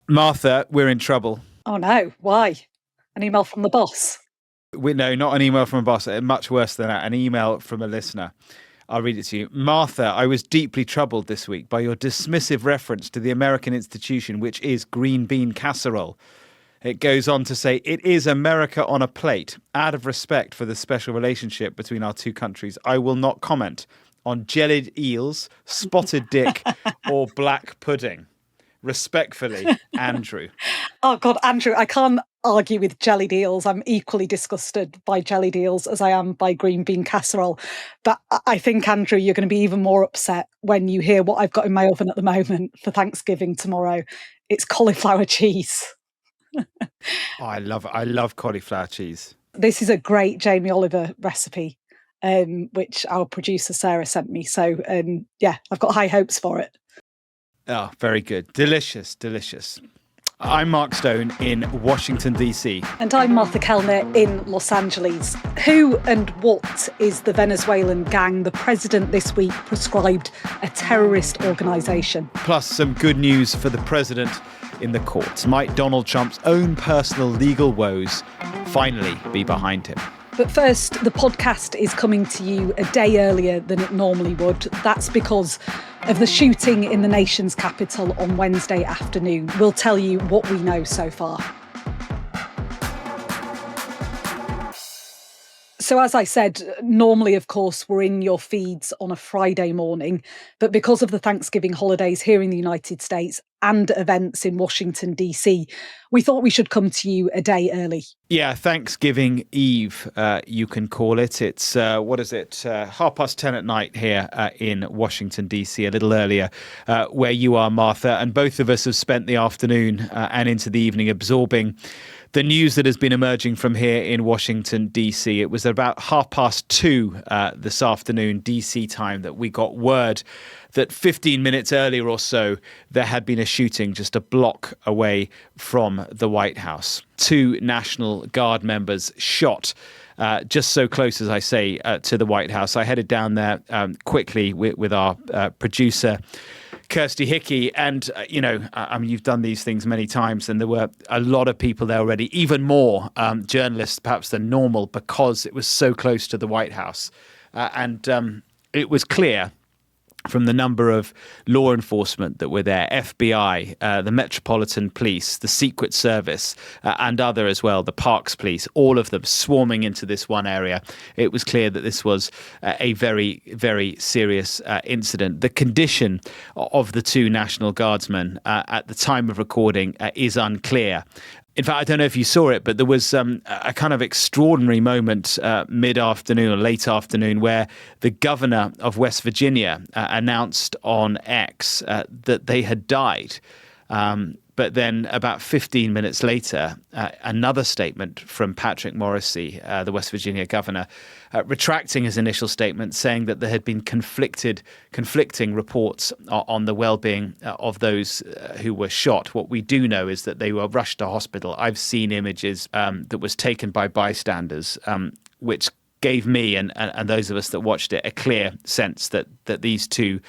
Martha, we're in trouble. Oh no, why? An email from the boss? No, not an email from a boss. Much worse than that, an email from a listener. I'll read it to you. Martha, I was deeply troubled this week by your dismissive reference to the American institution, which is green bean casserole. It goes on to say, it is America on a plate. Out of respect for the special relationship between our two countries, I will not comment on jellied eels, spotted dick, or black pudding. Respectfully, Andrew. Oh God, Andrew, I can't argue with jellied eels. I'm equally disgusted by jellied eels as I am by green bean casserole. But I think, Andrew, you're going to be even more upset when you hear what I've got in my oven at the moment for Thanksgiving tomorrow. It's cauliflower cheese. Oh, I love cauliflower cheese. This is a great Jamie Oliver recipe, which our producer Sarah sent me. So yeah, I've got high hopes for it. Oh, very good. Delicious, delicious. I'm Mark Stone in Washington, D.C. And I'm Martha Kellner in Los Angeles. Who and what is the Venezuelan gang? The president this week proscribed a terrorist organisation. Plus some good news for the president in the courts. Might Donald Trump's own personal legal woes finally be behind him? But first, the podcast is coming to you a day earlier than it normally would. That's because of the shooting in the nation's capital on Wednesday afternoon. We'll tell you what we know so far. So as I said, normally, of course, we're in your feeds on a Friday morning, but because of the Thanksgiving holidays here in the United States and events in Washington, D.C., we thought we should come to you a day early. Yeah, Thanksgiving Eve, you can call it. It's, 10:30 at night here in Washington, D.C., a little earlier where you are, Martha. And both of us have spent the afternoon and into the evening absorbing the news that has been emerging from here in Washington, D.C. It was about 2:30 this afternoon, D.C. time, that we got word that 15 minutes earlier or so, there had been a shooting just a block away from the White House. 2 National Guard members shot just so close, as I say, to the White House. I headed down there quickly with our producer, Kirsty Hickey, and, you've done these things many times, and there were a lot of people there already, even more journalists perhaps than normal, because it was so close to the White House. And it was clear from the number of law enforcement that were there, FBI, the Metropolitan Police, the Secret Service, and other as well, the Parks Police, all of them swarming into this one area. It was clear that this was a very, very serious incident. The condition of the 2 National Guardsmen at the time of recording is unclear. In fact, I don't know if you saw it, but there was a kind of extraordinary moment mid-afternoon or late afternoon where the governor of West Virginia announced on X that they had died. But then about 15 minutes later, another statement from Patrick Morrisey, the West Virginia governor, retracting his initial statement, saying that there had been conflicting reports on the well-being of those who were shot. What we do know is that they were rushed to hospital. I've seen images that was taken by bystanders, which gave me and those of us that watched it a clear sense that these 2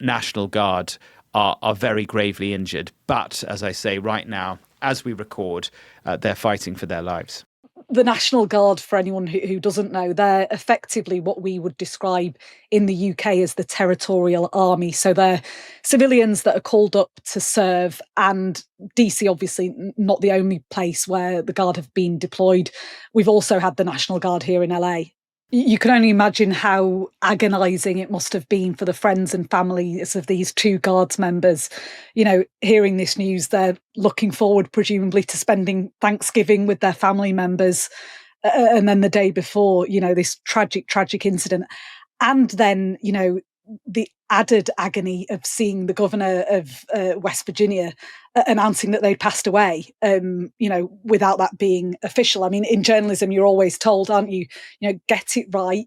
National Guard are very gravely injured. But, as I say, right now, as we record, they're fighting for their lives. The National Guard, for anyone who doesn't know, they're effectively what we would describe in the UK as the Territorial Army. So they're civilians that are called up to serve, and DC obviously not the only place where the Guard have been deployed. We've also had the National Guard here in LA. You can only imagine how agonising it must have been for the friends and families of these 2 Guards members. Hearing this news, they're looking forward, presumably, to spending Thanksgiving with their family members. And then the day before, this tragic incident. And then, the added agony of seeing the governor of West Virginia announcing that they'd passed away, without that being official. I mean, in journalism, you're always told, aren't you, get it right.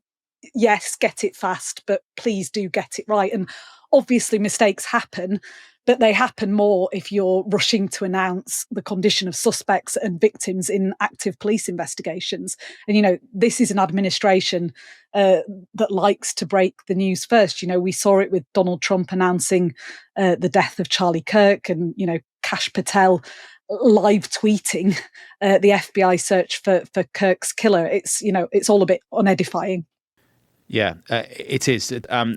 Yes, get it fast, but please do get it right. And obviously mistakes happen. but they happen more if you're rushing to announce the condition of suspects and victims in active police investigations. And, this is an administration that likes to break the news first. We saw it with Donald Trump announcing the death of Charlie Kirk and, Kash Patel live tweeting the FBI search for Kirk's killer. It's all a bit unedifying. Yeah, it is.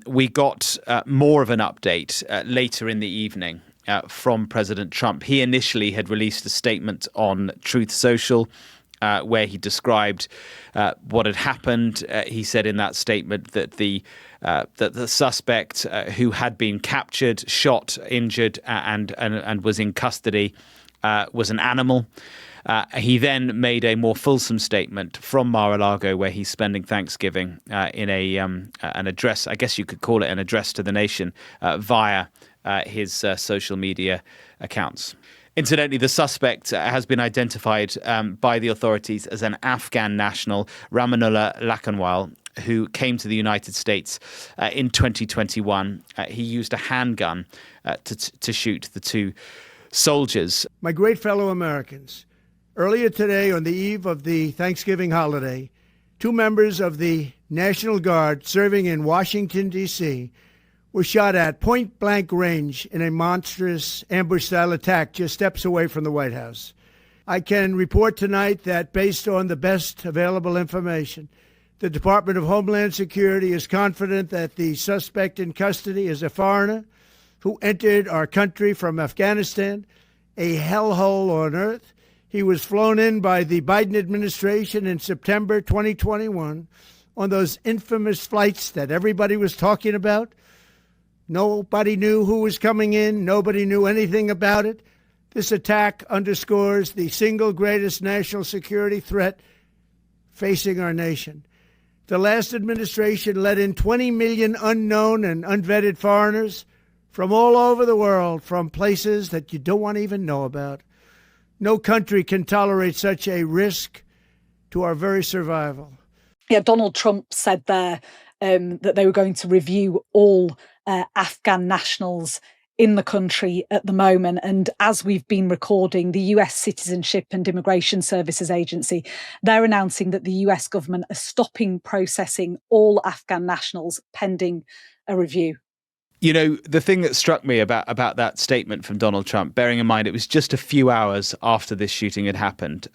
We got more of an update later in the evening from President Trump. He initially had released a statement on Truth Social where he described what had happened. He said in that statement that the suspect who had been captured, shot, injured, and was in custody was an animal. He then made a more fulsome statement from Mar-a-Lago where he's spending Thanksgiving in an address, I guess you could call it an address to the nation, via his social media accounts. Incidentally, the suspect has been identified by the authorities as an Afghan national, Ramanullah Lakanwal, who came to the United States in 2021. He used a handgun to shoot the two soldiers. My great fellow Americans, earlier today, on the eve of the Thanksgiving holiday, two members of the National Guard serving in Washington, D.C., were shot at point-blank range in a monstrous ambush-style attack just steps away from the White House. I can report tonight that, based on the best available information, the Department of Homeland Security is confident that the suspect in custody is a foreigner who entered our country from Afghanistan, a hellhole on earth. He was flown in by the Biden administration in September 2021 on those infamous flights that everybody was talking about. Nobody knew who was coming in. Nobody knew anything about it. This attack underscores the single greatest national security threat facing our nation. The last administration let in 20 million unknown and unvetted foreigners from all over the world, from places that you don't want to even know about. No country can tolerate such a risk to our very survival. Yeah, Donald Trump said there that they were going to review all Afghan nationals in the country at the moment. And as we've been recording, the US Citizenship and Immigration Services Agency, they're announcing that the US government are stopping processing all Afghan nationals pending a review. The thing that struck me about that statement from Donald Trump, bearing in mind it was just a few hours after this shooting had happened,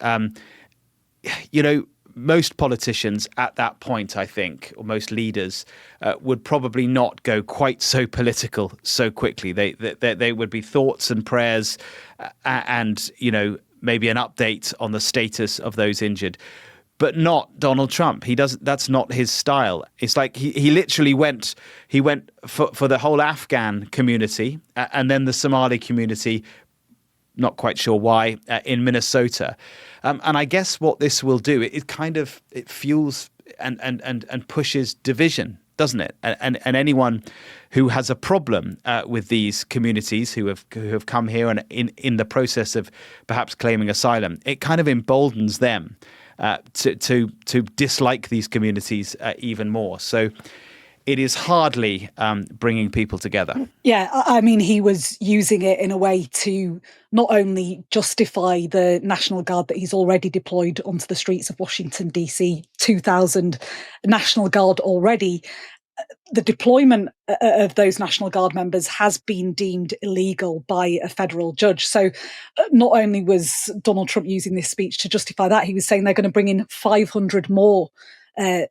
most politicians at that point, I think, or most leaders, would probably not go quite so political so quickly. They would be thoughts and prayers and, maybe an update on the status of those injured. But not Donald Trump. He doesn't. That's not his style. It's like he literally went. He went for the whole Afghan community and then the Somali community. Not quite sure why in Minnesota, and I guess what this will do, it fuels and pushes division, doesn't it? And anyone who has a problem with these communities who have come here and in the process of perhaps claiming asylum, it kind of emboldens them to dislike these communities even more. So it is hardly bringing people together. Yeah, I mean, he was using it in a way to not only justify the National Guard that he's already deployed onto the streets of Washington, D.C., 2,000 National Guard already. The deployment of those National Guard members has been deemed illegal by a federal judge. So not only was Donald Trump using this speech to justify that, he was saying they're going to bring in 500 more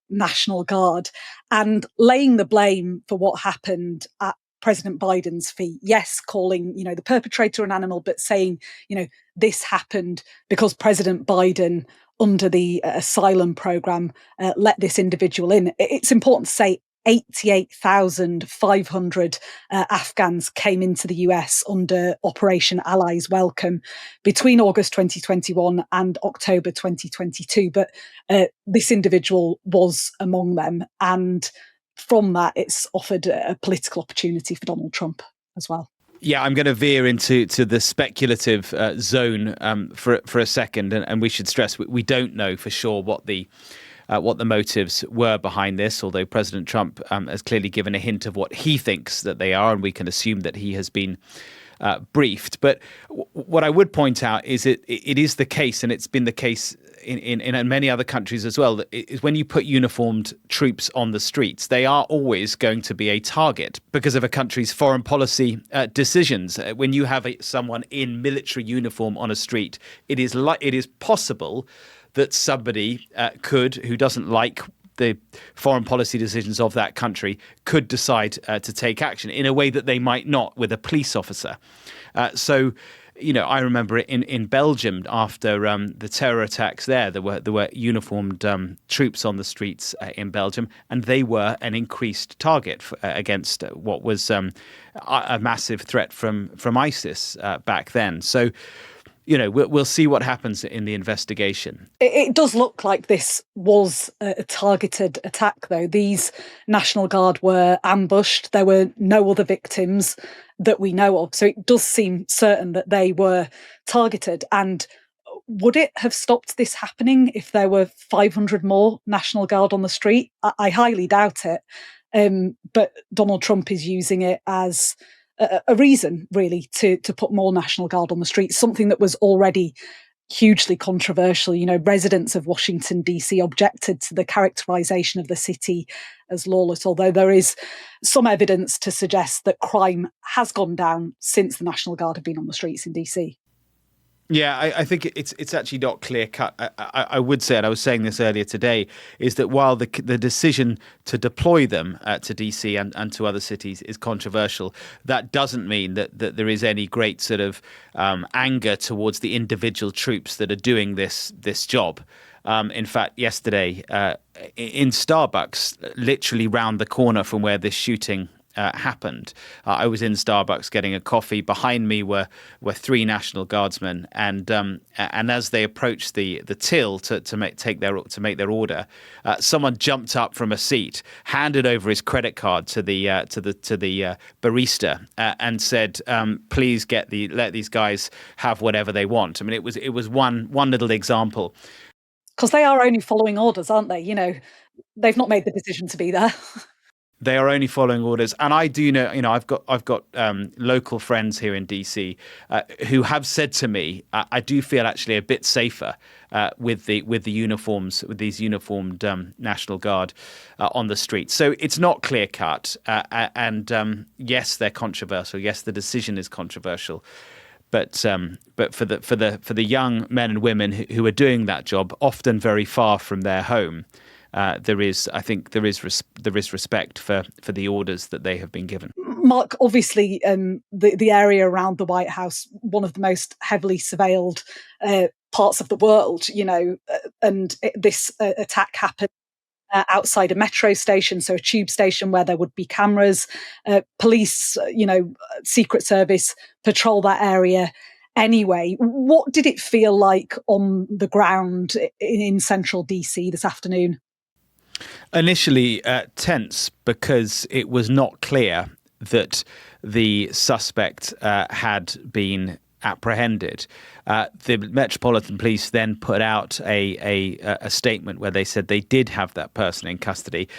National Guard and laying the blame for what happened at President Biden's feet. Yes, calling, the perpetrator an animal, but saying, this happened because President Biden, under the asylum program, let this individual in. It's important to say 88,500 Afghans came into the US under Operation Allies Welcome between August 2021 and October 2022. But this individual was among them. And from that, it's offered a political opportunity for Donald Trump as well. Yeah, I'm going to veer into the speculative zone for a second. And we should stress we don't know for sure what the motives were behind this, although President Trump has clearly given a hint of what he thinks that they are, and we can assume that he has been briefed. But what I would point out is it is the case, and it's been the case in many other countries as well, that is when you put uniformed troops on the streets, they are always going to be a target because of a country's foreign policy decisions. When you have someone in military uniform on a street, it is possible that somebody who doesn't like the foreign policy decisions of that country, could decide to take action in a way that they might not with a police officer. I remember in Belgium after the terror attacks there were uniformed troops on the streets in Belgium, and they were an increased target against what was a massive threat from ISIS back then. So, we'll see what happens in the investigation. It does look like this was a targeted attack, though. These National Guard were ambushed. There were no other victims that we know of. So it does seem certain that they were targeted. And would it have stopped this happening if there were 500 more National Guard on the street? I highly doubt it. But Donald Trump is using it as a reason, really, to put more National Guard on the streets, something that was already hugely controversial. Residents of Washington, D.C. objected to the characterization of the city as lawless, although there is some evidence to suggest that crime has gone down since the National Guard have been on the streets in D.C. Yeah, I think it's actually not clear cut. I would say, and I was saying this earlier today, is that while the decision to deploy them to DC and to other cities is controversial, that doesn't mean that there is any great sort of anger towards the individual troops that are doing this job. In fact, yesterday in Starbucks, literally round the corner from where this shooting happened, I was in Starbucks getting a coffee. Behind me were three National Guardsmen, and as they approached the till to make their order, someone jumped up from a seat, handed over his credit card to the barista, and said, "Please let these guys have whatever they want." I mean, it was one little example. Because they are only following orders, aren't they? They've not made the decision to be there. They are only following orders, and I do know. I've got local friends here in DC who have said to me, I do feel actually a bit safer with the uniforms, with these uniformed National Guard on the street. So it's not clear cut, and yes, they're controversial. Yes, the decision is controversial. But for the young men and women who are doing that job, often very far from their home, there is respect for the orders that they have been given. Mark, obviously, the area around the White House, one of the most heavily surveilled parts of the world, and this attack happened outside a metro station, so a tube station where there would be cameras. Police, Secret Service patrol that area anyway. What did it feel like on the ground in central DC this afternoon? Initially tense, because it was not clear that the suspect had been apprehended. The Metropolitan Police then put out a statement where they said they did have that person in custody.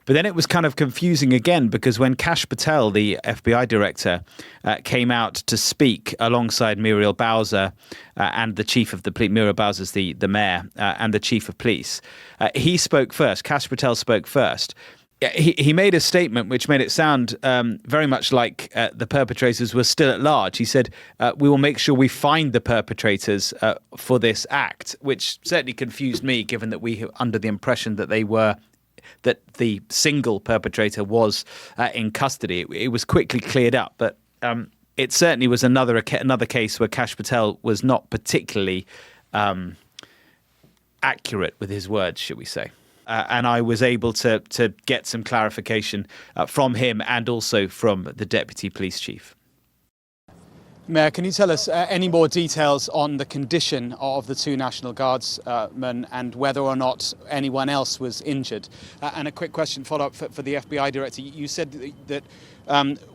But then it was kind of confusing again, because when Kash Patel, the FBI director, came out to speak alongside Muriel Bowser and the chief of the police, Muriel Bowser's the mayor, and the chief of police, he spoke first. Kash Patel spoke first. He made a statement which made it sound very much like the perpetrators were still at large. He said, "We will make sure we find the perpetrators for this act," which certainly confused me, given that we were under the impression that that the single perpetrator was in custody. It was quickly cleared up, but it certainly was another case where Kash Patel was not particularly accurate with his words, should we say. And I was able to get some clarification from him and also from the deputy police chief. Mayor, can you tell us any more details on the condition of the two National Guardsmen and whether or not anyone else was injured? And a quick question follow-up for the FBI director. You said that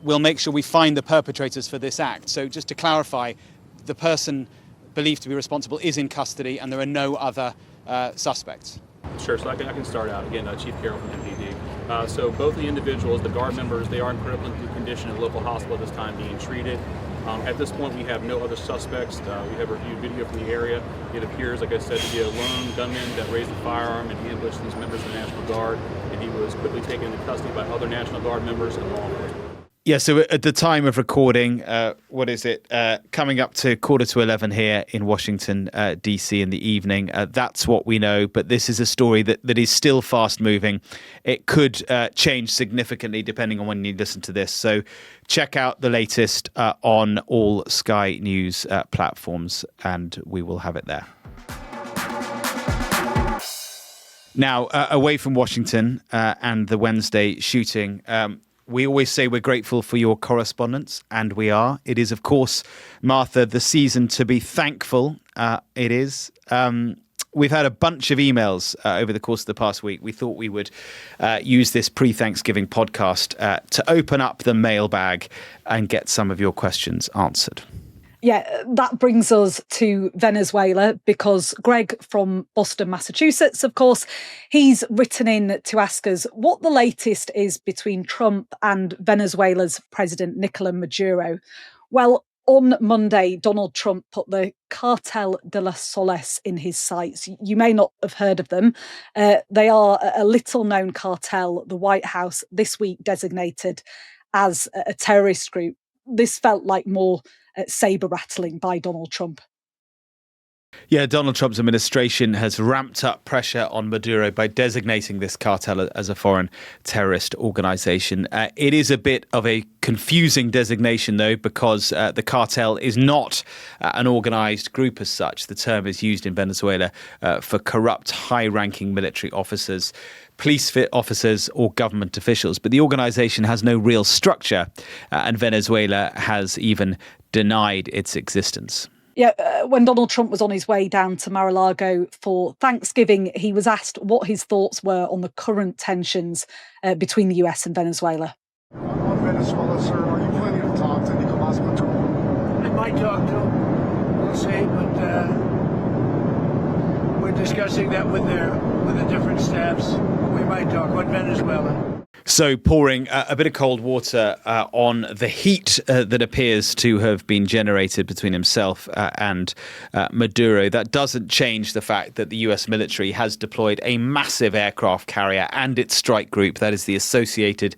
we'll make sure we find the perpetrators for this act. So just to clarify, the person believed to be responsible is in custody and there are no other suspects? Sure, so I can start out. Again, Chief Carroll from MPD. So both the individuals, the Guard members, they are in critical condition in a local hospital at this time being treated. At this point, we have no other suspects. We have reviewed video from the area. It appears, like I said, to be a lone gunman that raised a firearm and ambushed these members of the National Guard, and he was quickly taken into custody by other National Guard members and law enforcement. Yeah, so at the time of recording, coming up to 11:15 here in Washington, D.C. in the evening. That's what we know, but this is a story that is still fast moving. It could change significantly depending on when you listen to this. So check out the latest on all Sky News platforms, and we will have it there. Now, away from Washington and the Wednesday shooting, we always say we're grateful for your correspondence, and we are. It is, of course, Martha, the season to be thankful. It is. We've had a bunch of emails over the course of the past week. We thought we would use this pre-Thanksgiving podcast to open up the mailbag and get some of your questions answered. Yeah, that brings us to Venezuela because Greg from Boston, Massachusetts, of course, he's written in to ask us what the latest is between Trump and Venezuela's President Nicolas Maduro. Well, on Monday, Donald Trump put the Cartel de las Soles in his sights. You may not have heard of them. They are a little-known cartel the White House this week designated as a terrorist group. This felt like more saber rattling by Donald Trump. Yeah, Donald Trump's administration has ramped up pressure on Maduro by designating this cartel as a foreign terrorist organization. It is a bit of a confusing designation, though, because the cartel is not an organized group as such. The term is used in Venezuela for corrupt, high-ranking military officers, police officers or government officials. But the organization has no real structure, and Venezuela has even denied its existence. Yeah, when Donald Trump was on his way down to Mar-a-Lago for Thanksgiving, he was asked what his thoughts were on the current tensions between the US and Venezuela. On Venezuela, sir, are you planning to talk to Nicolas Maduro? I might talk to him, we'll see, but we're discussing that with the different staffs. We might talk on Venezuela. So pouring a bit of cold water on the heat that appears to have been generated between himself and Maduro. That doesn't change the fact that the US military has deployed a massive aircraft carrier and its strike group, that is the associated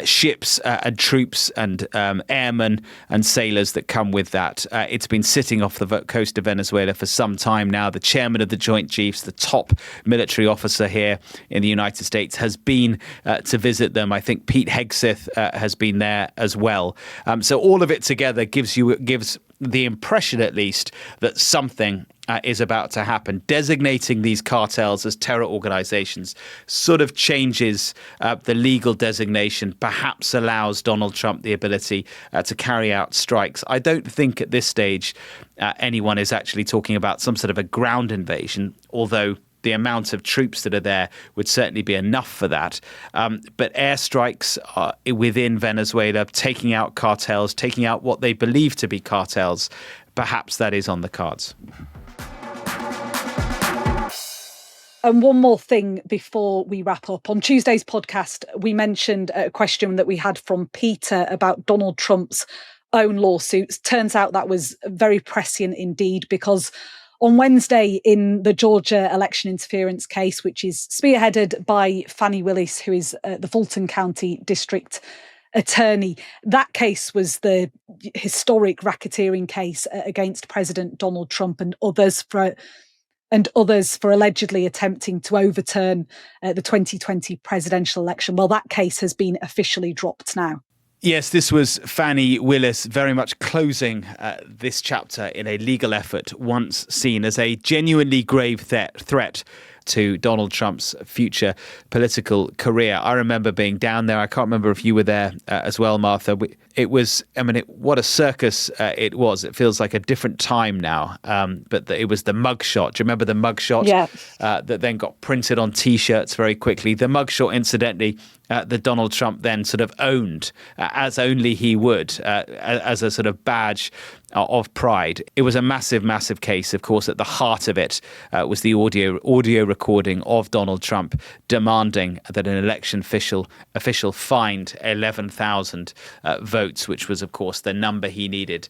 ships and troops and airmen and sailors that come with that. It's been sitting off the coast of Venezuela for some time now. The chairman of the Joint Chiefs, the top military officer here in the United States, has been to visit them. I think Pete Hegseth has been there as well. So all of it together gives the impression, at least, that something is about to happen. Designating these cartels as terror organizations sort of changes the legal designation, perhaps allows Donald Trump the ability to carry out strikes. I don't think at this stage anyone is actually talking about some sort of a ground invasion, although the amount of troops that are there would certainly be enough for that. But airstrikes within Venezuela, taking out cartels, taking out what they believe to be cartels, perhaps that is on the cards. And one more thing before we wrap up. On Tuesday's podcast, we mentioned a question that we had from Peter about Donald Trump's own lawsuits. Turns out that was very prescient indeed, because on Wednesday, in the Georgia election interference case, which is spearheaded by Fannie Willis, who is the Fulton County District Attorney, that case was the historic racketeering case against President Donald Trump and others for allegedly attempting to overturn the 2020 presidential election. Well, that case has been officially dropped now. Yes, this was Fannie Willis very much closing this chapter in a legal effort once seen as a genuinely grave threat to Donald Trump's future political career. I remember being down there. I can't remember if you were there as well, Martha. It was, what a circus it was. It feels like a different time now. But it was the mugshot. Do you remember the mugshot? Yeah. That then got printed on T-shirts very quickly. The mugshot, incidentally, that Donald Trump then sort of owned, as only he would, as a sort of badge of Pride. It was a massive, massive case. Of course, at the heart of it was the audio recording of Donald Trump demanding that an election official find 11,000 votes, which was, of course, the number he needed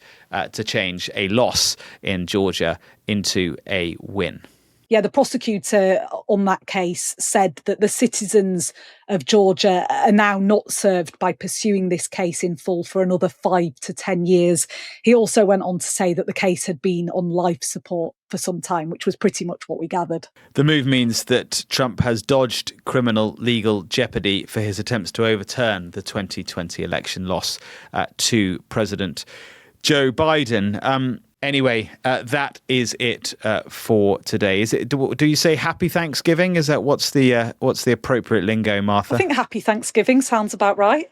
to change a loss in Georgia into a win. Yeah, the prosecutor on that case said that the citizens of Georgia are now not served by pursuing this case in full for another 5 to 10 years. He also went on to say that the case had been on life support for some time, which was pretty much what we gathered. The move means that Trump has dodged criminal legal jeopardy for his attempts to overturn the 2020 election loss to President Joe Biden. Anyway, that is it for today. Is it? Do you say Happy Thanksgiving? Is that what's the appropriate lingo, Martha? I think Happy Thanksgiving sounds about right.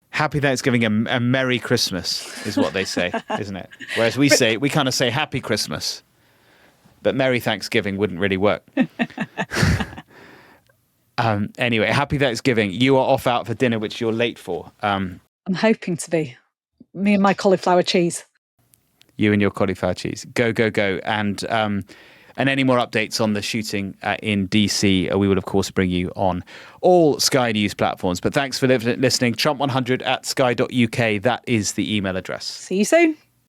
Happy Thanksgiving and Merry Christmas is what they say, isn't it? Whereas we kind of say Happy Christmas, but Merry Thanksgiving wouldn't really work. Anyway, Happy Thanksgiving. You are off out for dinner, which you're late for. I'm hoping to be. Me and my cauliflower cheese. You and your cauliflower cheese. Go, go, go. And any more updates on the shooting in DC, we will, of course, bring you on all Sky News platforms. But thanks for listening. Trump100 at sky.uk. That is the email address. See you soon.